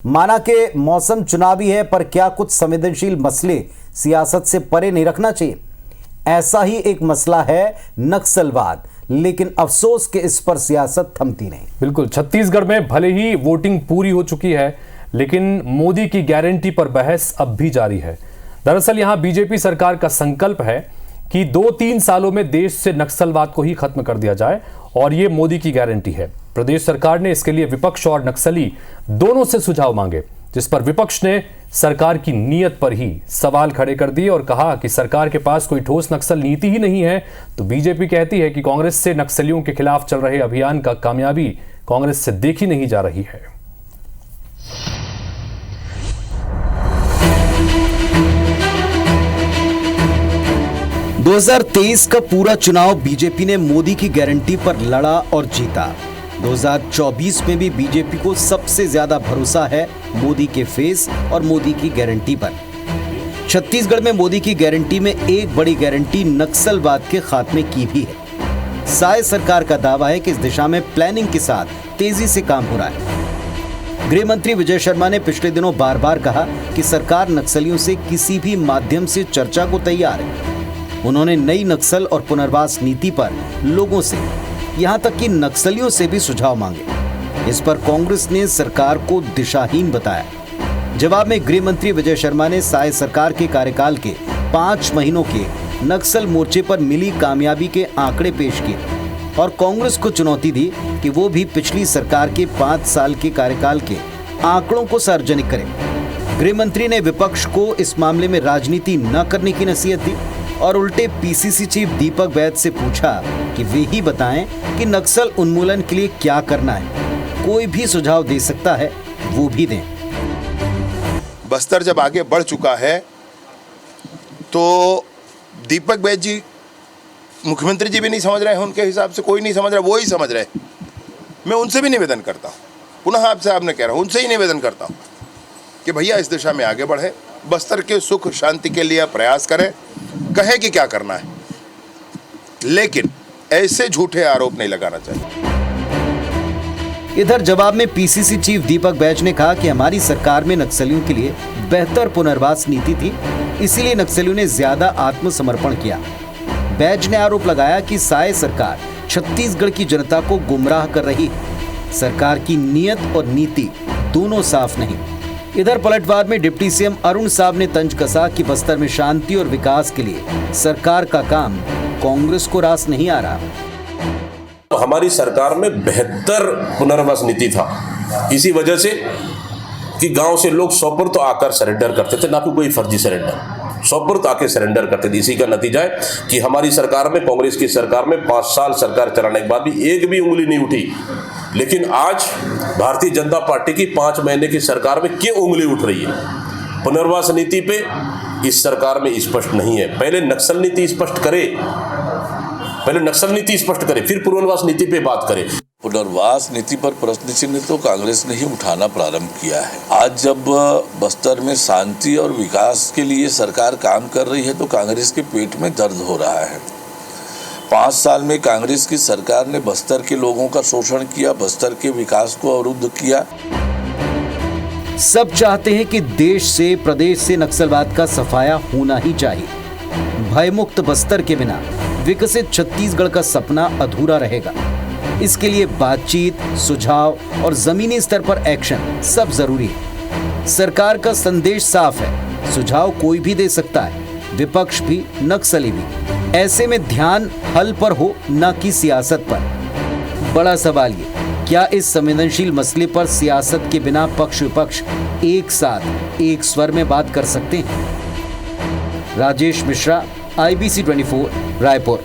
माना कि मौसम चुनावी है, पर क्या कुछ संवेदनशील मसले सियासत से परे नहीं रखना चाहिए? ऐसा ही एक मसला है नक्सलवाद, लेकिन अफसोस कि इस पर सियासत थमती नहीं। बिल्कुल, छत्तीसगढ़ में भले ही वोटिंग पूरी हो चुकी है, लेकिन मोदी की गारंटी पर बहस अब भी जारी है। दरअसल यहां बीजेपी सरकार का संकल्प है कि 2-3 सालों में देश से नक्सलवाद को ही खत्म कर दिया जाए, और ये मोदी की गारंटी है। प्रदेश सरकार ने इसके लिए विपक्ष और नक्सली दोनों से सुझाव मांगे, जिस पर विपक्ष ने सरकार की नीयत पर ही सवाल खड़े कर दिए और कहा कि सरकार के पास कोई ठोस नक्सल नीति ही नहीं है। तो बीजेपी कहती है कि कांग्रेस से नक्सलियों के खिलाफ चल रहे अभियान का कामयाबी कांग्रेस से देखी नहीं जा रही है। दो 2023 का पूरा चुनाव बीजेपी ने मोदी की गारंटी पर लड़ा और जीता। 2024 में भी बीजेपी को सबसे ज्यादा भरोसा है मोदी के फेस और मोदी की गारंटी पर। छत्तीसगढ़ में मोदी की गारंटी में एक बड़ी गारंटी नक्सलवाद के खात्मे की भी है। साय सरकार का दावा है कि इस दिशा में प्लानिंग के साथ तेजी से काम हो रहा है। गृह मंत्री विजय शर्मा ने पिछले दिनों बार बार कहा कि सरकार नक्सलियों से किसी भी माध्यम से चर्चा को तैयार है। उन्होंने नई नक्सल और पुनर्वास नीति पर लोगों से, यहां तक कि नक्सलियों से भी सुझाव मांगे। इस पर कांग्रेस ने सरकार को दिशाहीन बताया। जवाब में गृह मंत्री विजय शर्मा ने साय सरकार के कार्यकाल के 5 महीनों के नक्सल मोर्चे पर मिली कामयाबी के आंकड़े पेश किए और कांग्रेस को चुनौती दी कि वो भी पिछली सरकार के 5 साल के कार्यकाल के आंकड़ों को सार्वजनिक करे। गृह मंत्री ने विपक्ष को इस मामले में राजनीति न करने की नसीहत दी और उल्टे पीसीसी चीफ दीपक वैद से पूछा कि वे ही बताएं कि नक्सल उन्मूलन के लिए क्या करना है। कोई भी सुझाव दे सकता है, वो भी दें। बस्तर जब आगे बढ़ चुका है तो दीपक वैद जी, मुख्यमंत्री जी भी नहीं समझ रहे हैं, उनके हिसाब से कोई नहीं समझ रहा, वो ही समझ रहे। मैं उनसे भी निवेदन करता हूँ, पुनः आपसे आपने कह रहा हूँ, उनसे ही निवेदन करता हूँ कि भैया इस दिशा में आगे बढ़े, बस्तर के सुख शांति के लिए प्रयास करें, कहे कि क्या करना है, लेकिन ऐसे झूठे आरोप नहीं लगाना चाहिए। इधर जवाब में पीसीसी चीफ दीपक बैज ने कहा कि हमारी सरकार में नक्सलियों के लिए बेहतर पुनर्वास नीति थी, इसीलिए नक्सलियों ने ज्यादा आत्मसमर्पण किया। बैज ने आरोप लगाया कि साय सरकार छत्तीसगढ़ की जनता को गुमराह कर रही है। सरकार की नीयत और नीति दोनों साफ नहीं। इधर पलटवार में डिप्टी सीएम अरुण साहब ने तंज कसा कि बस्तर में शांति और विकास के लिए सरकार का काम कांग्रेस को रास नहीं आ रहा। हमारी सरकार में बेहतर पुनर्वास नीति था, इसी वजह से कि गांव से लोग सोपुर तो आकर सरेंडर करते थे, ना कि कोई फर्जी सरेंडर, सोपुर तो आके सरेंडर करते थे। इसी का नतीजा है कि हमारी सरकार में, कांग्रेस की सरकार में 5 साल सरकार चलाने के बाद भी एक भी उंगली नहीं उठी। लेकिन आज भारतीय जनता पार्टी की 5 महीने की सरकार में क्यों उंगली उठ रही है? पुनर्वास नीति पे इस सरकार में स्पष्ट नहीं है। पहले नक्सल नीति स्पष्ट करे, फिर पुनर्वास नीति पे बात करे। पुनर्वास नीति पर प्रश्न चिन्ह तो कांग्रेस ने ही उठाना प्रारंभ किया है। आज जब बस्तर में शांति और विकास के लिए सरकार काम कर रही है तो कांग्रेस के पेट में दर्द हो रहा है। 5 साल में कांग्रेस की सरकार ने बस्तर के लोगों का शोषण किया, बस्तर के विकास को अवरुद्ध किया। सब चाहते हैं कि देश से, प्रदेश से नक्सलवाद का सफाया होना ही चाहिए। भयमुक्त बस्तर के बिना विकसित छत्तीसगढ़ का सपना अधूरा रहेगा। इसके लिए बातचीत, सुझाव और जमीनी स्तर पर एक्शन सब जरूरी है। सरकार का संदेश साफ है, सुझाव कोई भी दे सकता है, विपक्ष भी, नक्सली भी। ऐसे में ध्यान हल पर हो, न कि सियासत पर। बड़ा सवाल ये, क्या इस संवेदनशील मसले पर सियासत के बिना पक्ष विपक्ष एक साथ एक स्वर में बात कर सकते हैं? राजेश मिश्रा, IBC 24, रायपुर।